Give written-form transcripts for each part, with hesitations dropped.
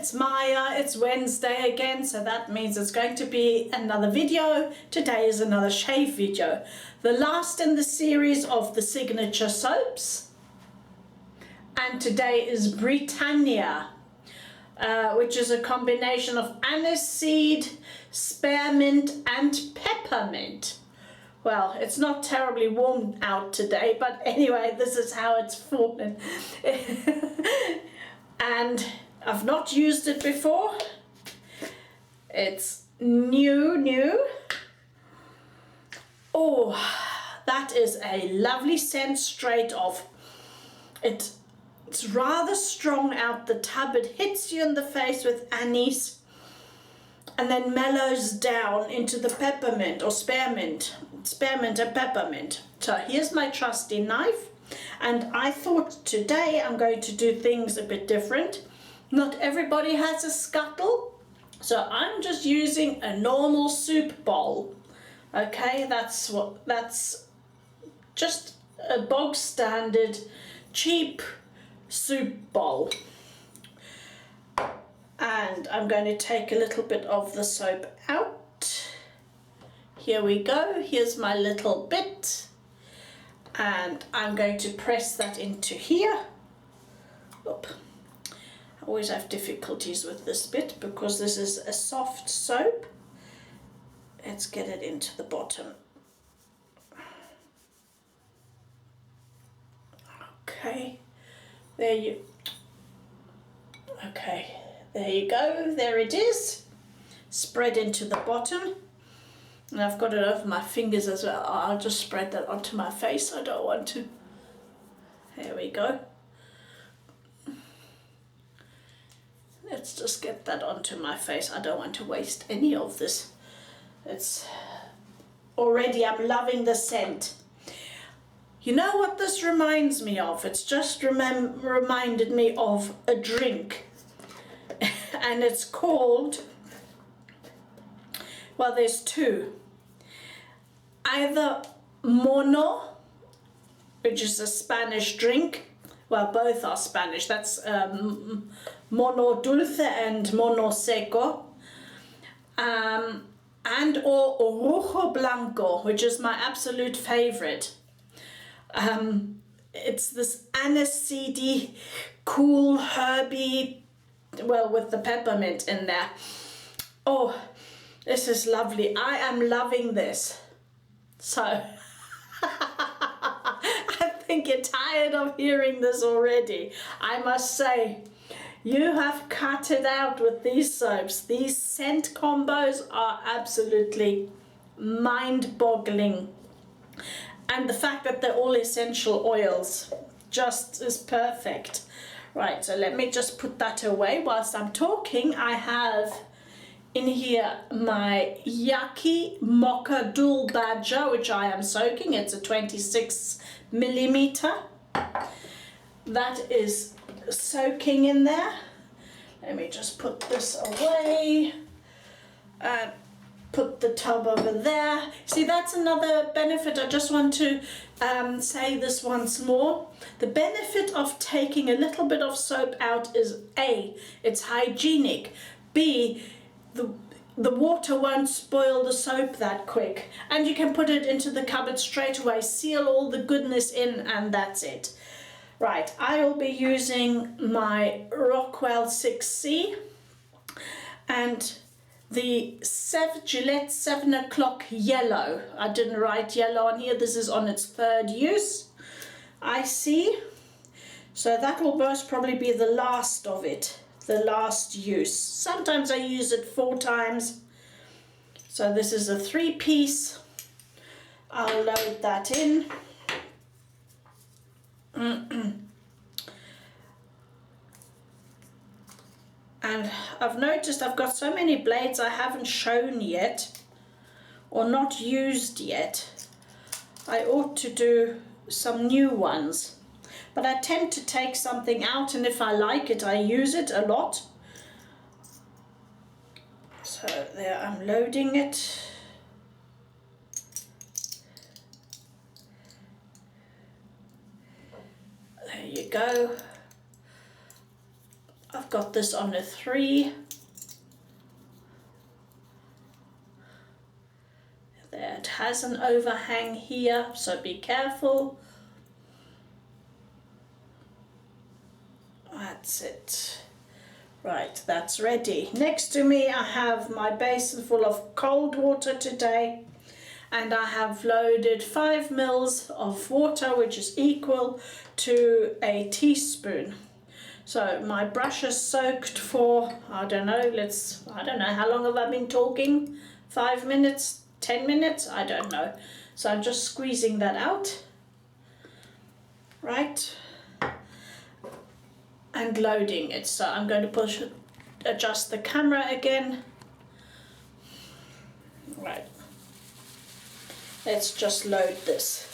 it's Maya, it's Wednesday again, so that means it's going to be another video. Today is another shave video, the last in the series of the signature soaps, and today is Britannia, which is a combination of aniseed, spearmint and peppermint. Well, it's not terribly warm out today, but anyway, this is how it's fallen. And I've not used it before. It's new. Oh, that is a lovely scent straight off. It's rather strong out the tub. It hits you in the face with anise and then mellows down into the peppermint or spearmint and peppermint. So here's my trusty knife, and I thought today I'm going to do things a bit different. Not everybody has a scuttle, so I'm just using a normal soup bowl. Okay, that's just a bog standard cheap soup bowl. And I'm going to take a little bit of the soap out. Here we go, here's my little bit. And I'm going to press that into here. Oop. I always have difficulties with this bit because this is a soft soap. Let's get it into the bottom. Okay, there you go, there it is, spread into the bottom. And I've got it over my fingers as well. I'll just spread that onto my face. I don't want to. There we go. Let's just get that onto my face. I don't want to waste any of this. It's already, I'm loving the scent. You know what this reminds me of? It's just reminded me of a drink. And it's called, well, there's two. Either mono, which is a Spanish drink. Well, both are Spanish. That's mono dulce and mono seco. And or rojo blanco, which is my absolute favorite. It's this aniseedy, cool, herby, well, with the peppermint in there. Oh, this is lovely. I am loving this. So, I think you're tired of hearing this already. I must say, you have cut it out with these soaps. These scent combos are absolutely mind-boggling. And the fact that they're all essential oils just is perfect. Right, so let me just put that away. Whilst I'm talking, I have in here my Yaki Mocha Dual Badger, which I am soaking. It's a 26 millimeter. That is soaking in there. Let me just put this away. Put the tub over there. See, that's another benefit. I just want to say this once more. The benefit of taking a little bit of soap out is A, it's hygienic. B, the water won't spoil the soap that quick. And you can put it into the cupboard straight away, seal all the goodness in, and that's it. Right, I will be using my Rockwell 6C and the Gillette 7 o'clock yellow. I didn't write yellow on here. This is on its third use, I see. So that will most probably be the last of it, the last use. Sometimes I use it 4 times. So this is a 3-piece. I'll load that in. And I've noticed I've got so many blades I haven't shown yet or not used yet. I ought to do some new ones, but I tend to take something out, and if I like it I use it a lot. So there, I'm loading it. There you go. I've got this on a 3. There, it has an overhang here, so be careful. That's it. Right, that's ready. Next to me I have my basin full of cold water today, and I have loaded 5 mils of water, which is equal to a teaspoon. So my brush is soaked for, I don't know, how long have I been talking? 5 minutes, 10 minutes? I don't know. So I'm just squeezing that out. Right. And loading it. So I'm going to adjust the camera again. Right. Let's just load this.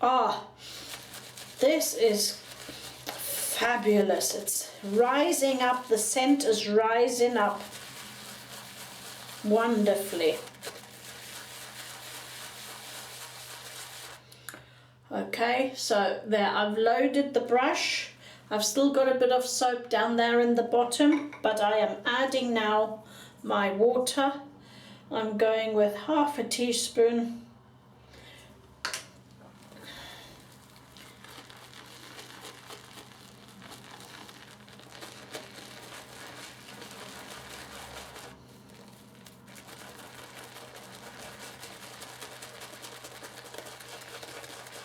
Ah, this is fabulous. It's rising up, the scent is rising up wonderfully. Okay, so there, I've loaded the brush. I've still got a bit of soap down there in the bottom, but I am adding now my water. I'm going with half a teaspoon.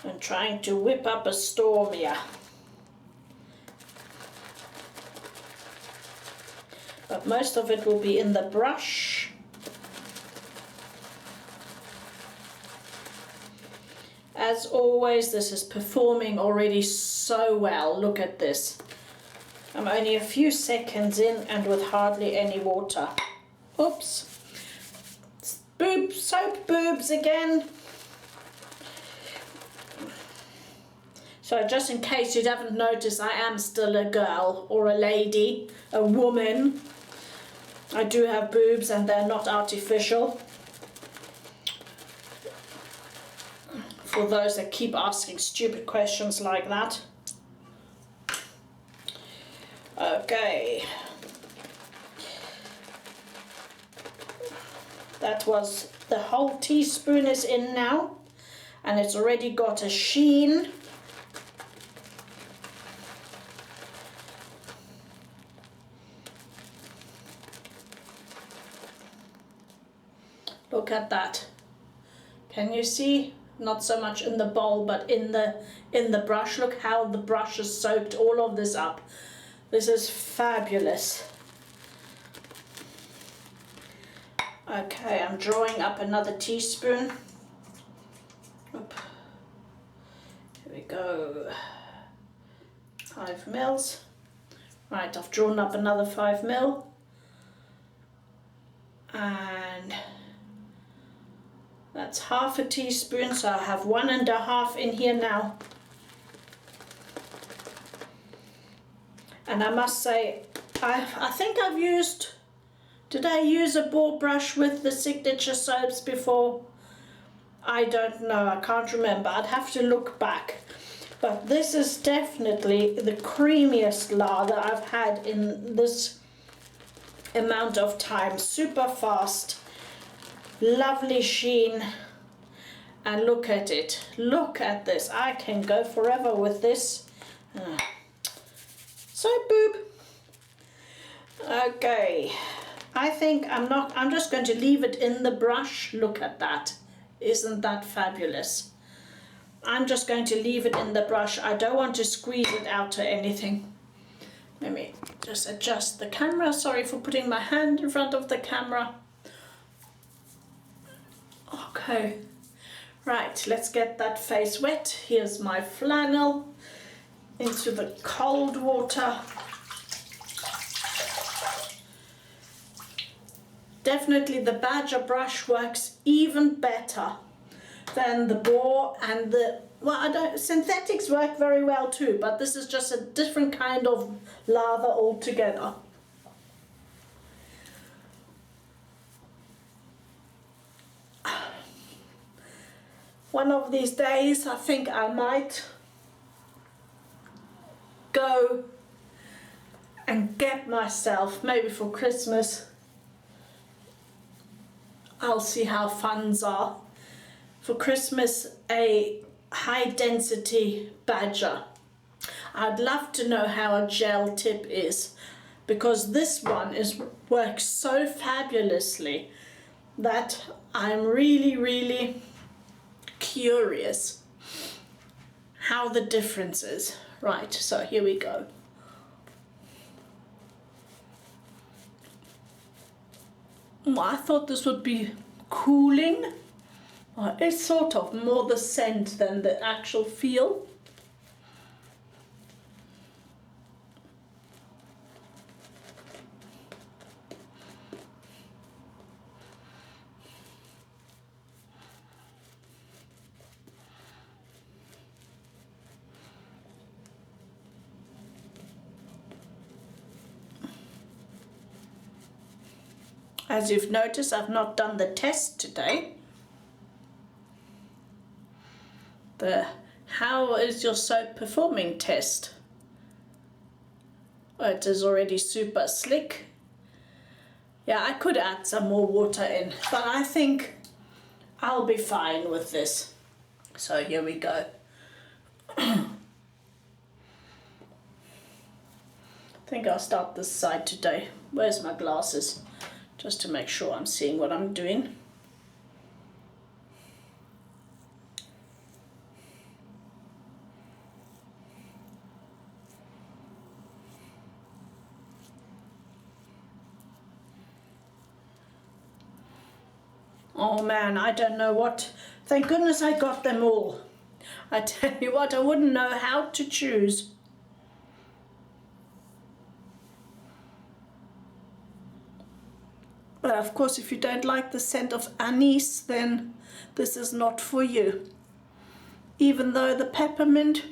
I'm trying to whip up a storm here. But most of it will be in the brush. As always, this is performing already so well. Look at this. I'm only a few seconds in and with hardly any water. Oops. Soap boobs again. So just in case you haven't noticed, I am still a girl or a lady, a woman. I do have boobs and they're not artificial. For those that keep asking stupid questions like that. Okay. That was, the whole teaspoon is in now, and it's already got a sheen. Look at that. Can you see? Not so much in the bowl, but in the brush. Look how the brush has soaked all of this up. This is fabulous. Okay, I'm drawing up another teaspoon. Oop. Here we go. 5 mils. Right, I've drawn up another 5 mil. And that's half a teaspoon, so I have 1.5 in here now. And I must say, I think I've used, did I use a ball brush with the signature soaps before? I don't know, I can't remember, I'd have to look back. But this is definitely the creamiest lather I've had in this amount of time. Super fast. Lovely sheen, and look at it, look at this. I can go forever with this. Soap boob. Okay, I think I'm just going to leave it in the brush. Look at that, isn't that fabulous? I'm just going to leave it in the brush. I don't want to squeeze it out or anything. Let me just adjust the camera. Sorry for putting my hand in front of the camera. Okay, right, let's get that face wet. Here's my flannel into the cold water. Definitely the Badger brush works even better than the boar and the, well, synthetics work very well too, but this is just a different kind of lather altogether. one of these days I think I might go and get myself, maybe for Christmas, I'll see how funds are, for Christmas a high density badger. I'd love to know how a gel tip is, because this one works so fabulously that I'm really curious how the difference is. Right, so here we go. Well, I thought this would be cooling. Well, it's sort of more the scent than the actual feel. As you've noticed, I've not done the test today. The how is your soap performing test? Oh, it is already super slick. Yeah, I could add some more water in, but I think I'll be fine with this. So here we go. I think I'll start this side today. Where's my glasses? Just to make sure I'm seeing what I'm doing. Oh man, I don't know what. Thank goodness I got them all. I tell you what, I wouldn't know how to choose. But of course, if you don't like the scent of anise, then this is not for you. Even though the peppermint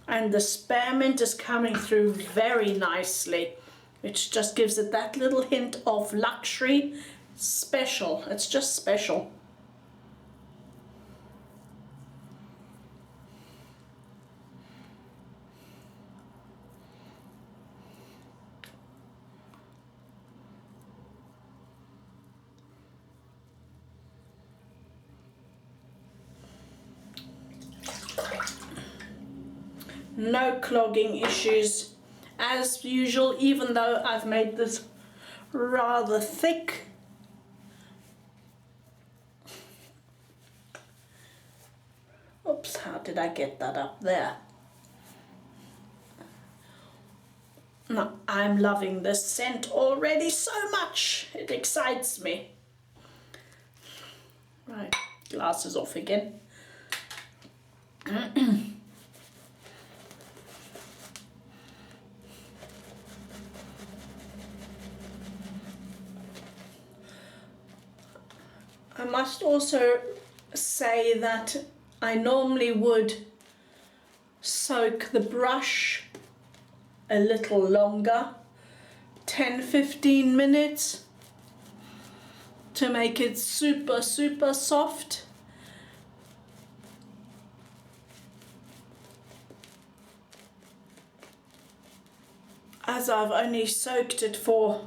and the spearmint is coming through very nicely, which just gives it that little hint of luxury. Special, it's just special. No clogging issues as usual, even though I've made this rather thick. Oops, how did I get that up there? No, I'm loving this scent already so much. It excites me. Right, glasses off again. I must also say that I normally would soak the brush a little longer, 10-15 minutes, to make it super soft. As I've only soaked it for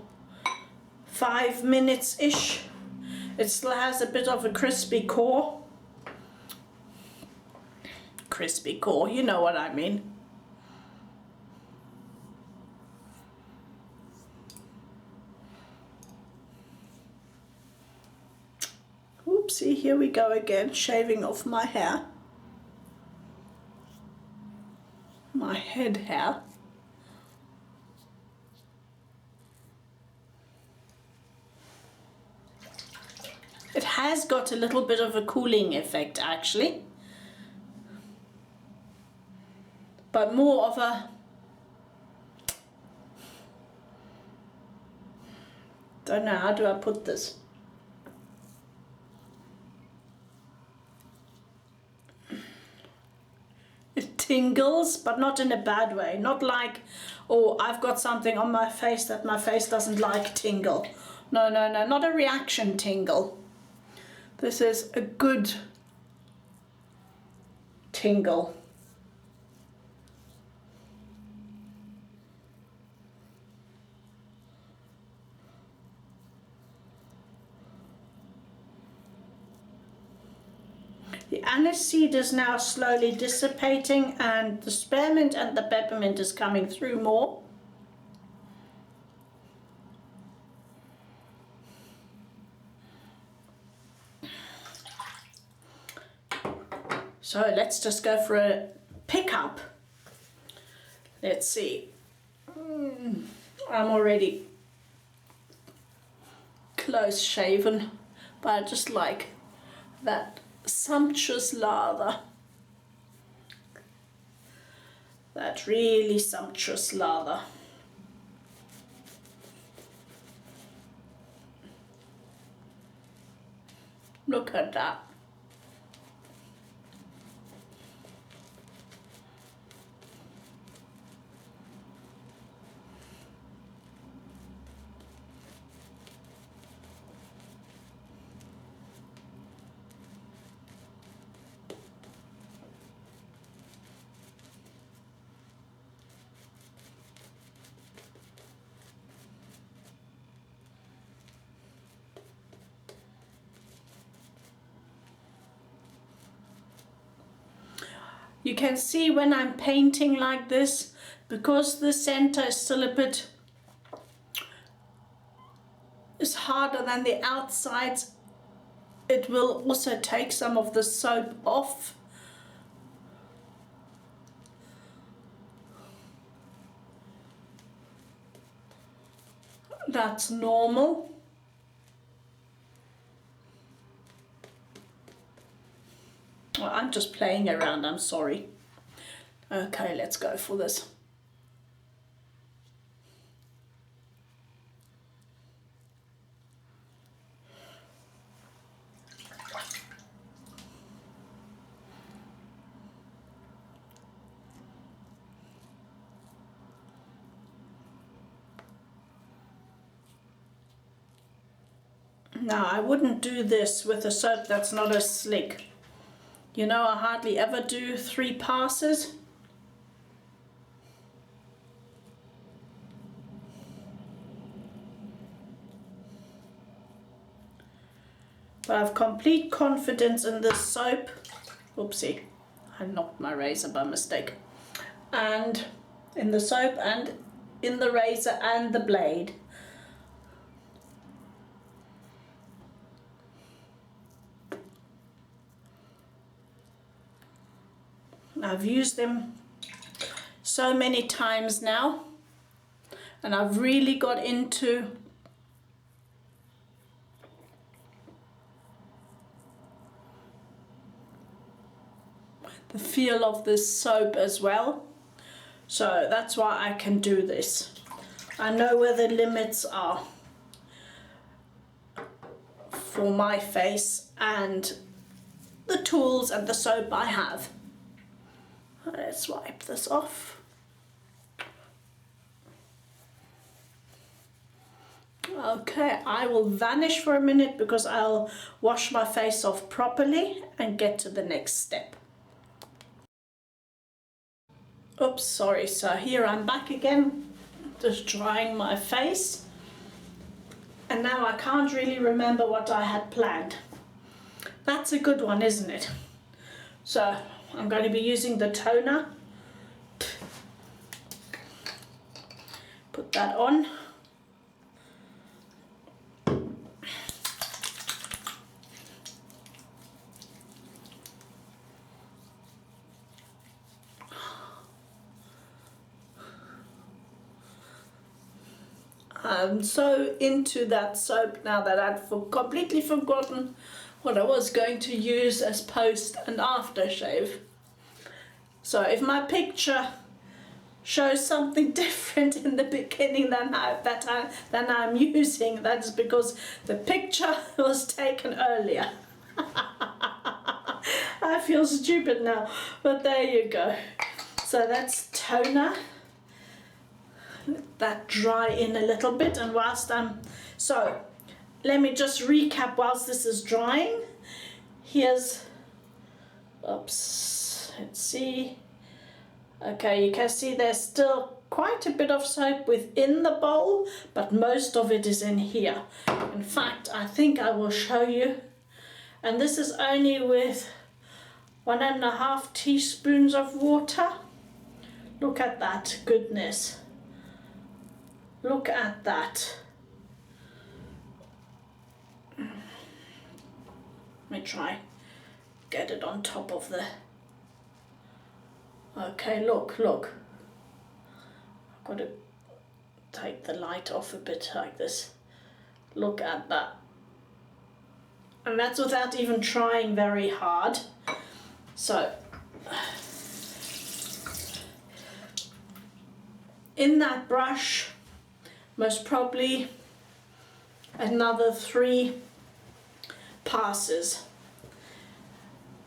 5 minutes-ish. It still has a bit of a crispy core. Crispy core, you know what I mean. Oopsie, here we go again, shaving off my hair. My head hair. It has got a little bit of a cooling effect actually, but more of a, don't know, how do I put this? It tingles, but not in a bad way. Not like, oh, I've got something on my face that my face doesn't like tingle. No, no, no, not a reaction tingle. This is a good tingle. The aniseed is now slowly dissipating and the spearmint and the peppermint is coming through more. So let's just go for a pickup. Let's see. I'm already close shaven, but I just like that sumptuous lather. That really sumptuous lather. Look at that. You can see when I'm painting like this, because the center is still a bit, is harder than the outsides, it will also take some of the soap off. That's normal. Well, I'm just playing around, I'm sorry. Okay, let's go for this. Now, I wouldn't do this with a soap that's not as slick. You know, I hardly ever do 3 passes. But I have complete confidence in this soap. Oopsie, I knocked my razor by mistake. And in the soap and in the razor and the blade. I've used them so many times now, and I've really got into the feel of this soap as well. So that's why I can do this. I know where the limits are for my face and the tools and the soap I have. Let's wipe this off. Okay, I will vanish for a minute because I'll wash my face off properly and get to the next step. Oops, sorry, so here I'm back again, just drying my face. And now I can't really remember what I had planned. That's a good one, isn't it? So I'm going to be using the toner. Put that on. I'm so into that soap now that I'd completely forgotten what I was going to use as post and after shave. So if my picture shows something different in the beginning than I'm using, that's because the picture was taken earlier. I feel stupid now, but there you go. So that's toner. Let that dry in a little bit, and whilst so let me just recap whilst this is drying. Here's, oops, let's see. Okay, you can see there's still quite a bit of soap within the bowl, but most of it is in here. In fact, I think I will show you, and this is only with 1.5 teaspoons of water. Look at that goodness. Look at that. Let me try get it on top of the, okay, look. I've got to take the light off a bit like this. Look at that. And that's without even trying very hard. So, in that brush, most probably another 3 passes.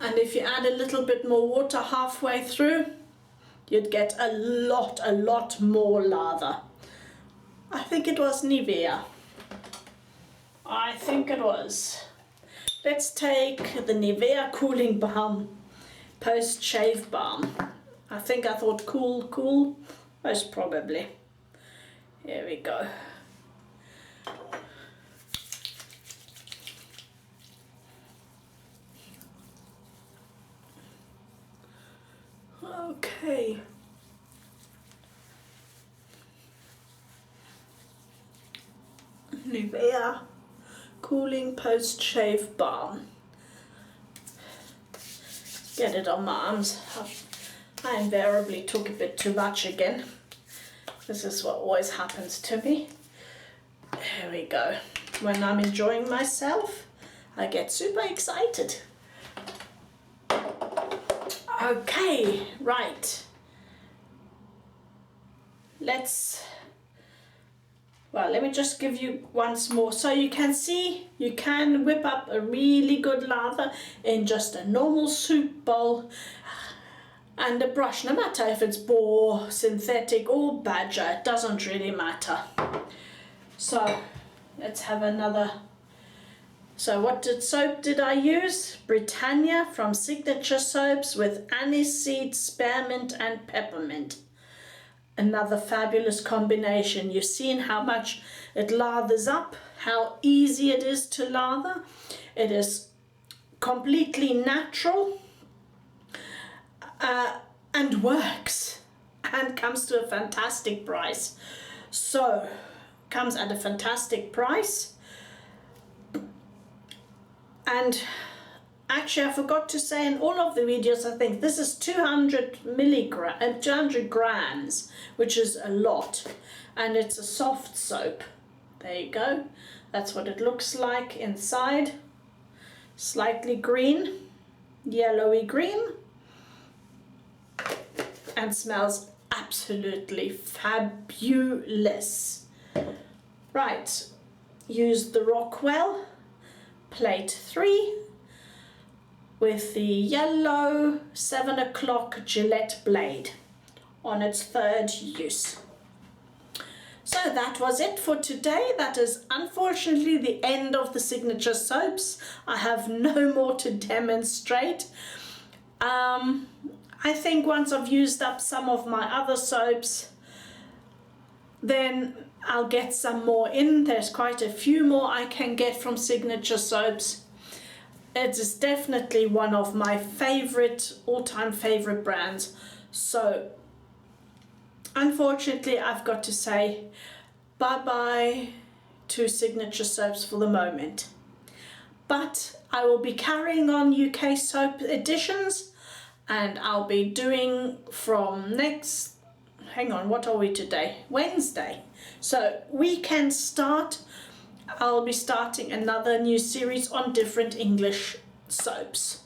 And if you add a little bit more water halfway through, you'd get a lot more lather. I think it was Nivea. I think it was. Let's take the Nivea Cooling Balm, Post-Shave Balm. I think I thought cool, most probably. Here we go. Okay. Nivea Cooling Post-Shave Balm. Get it on my arms. I invariably took a bit too much again. This is what always happens to me. Here we go. When I'm enjoying myself, I get super excited. Okay, right. Let me just give you once more. So you can see, you can whip up a really good lather in just a normal soup bowl and a brush, no matter if it's boar, synthetic or badger, it doesn't really matter. So let's have another. So what soap did I use? Britannia from Signature Soaps with aniseed, spearmint and peppermint. Another fabulous combination. You've seen how much it lathers up, how easy it is to lather. It is completely natural and works and comes to a fantastic price. So, comes at a fantastic price. And actually, I forgot to say in all of the videos, I think this is 200 grams, which is a lot. And it's a soft soap. There you go. That's what it looks like inside. Slightly green, yellowy green. And smells absolutely fabulous. Right, use the Rockwell plate 3 with the yellow 7 o'clock Gillette blade on its 3rd use. So that was it for today. That is unfortunately the end of the Signature Soaps. I have no more to demonstrate. I think once I've used up some of my other soaps, then I'll get some more in. There's quite a few more I can get from Signature Soaps. It is definitely one of my favorite, all-time favorite brands. So unfortunately, I've got to say bye-bye to Signature Soaps for the moment. But I will be carrying on UK soap editions, and I'll be doing from next, hang on, what are we today? Wednesday. So weekend start, I'll be starting another new series on different English soaps.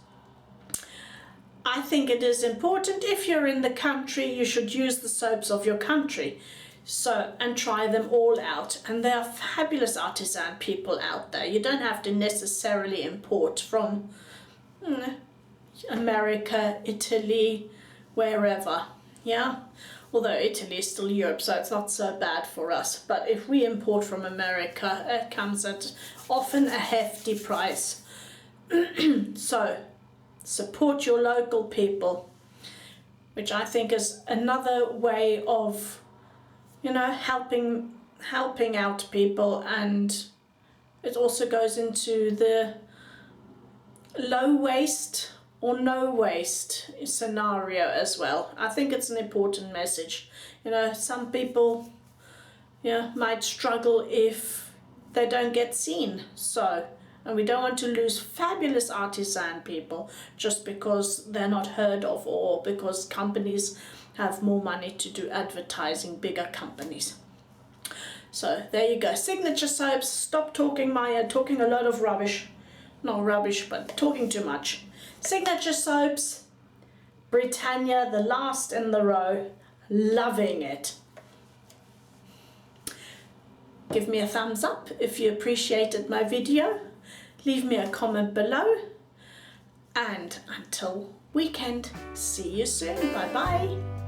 I think it is important, if you're in the country, you should use the soaps of your country. So, and try them all out. And there are fabulous artisan people out there. You don't have to necessarily import from America, Italy, wherever. Yeah, although Italy is still Europe, so it's not so bad for us. But if we import from America, it comes at often a hefty price. So support your local people, which I think is another way of, you know, helping out people, and it also goes into the low waste or no waste scenario as well. I think it's an important message. You know, some people, yeah, might struggle if they don't get seen. So, and we don't want to lose fabulous artisan people just because they're not heard of, or because companies have more money to do advertising, bigger companies. So there you go. Signature soaps. Stop talking, Maya. Talking a lot of rubbish. Not rubbish, but talking too much. Signature soaps. Britannia, the last in the row. Loving it. Give me a thumbs up if you appreciated my video. Leave me a comment below. And until weekend, see you soon. Bye bye.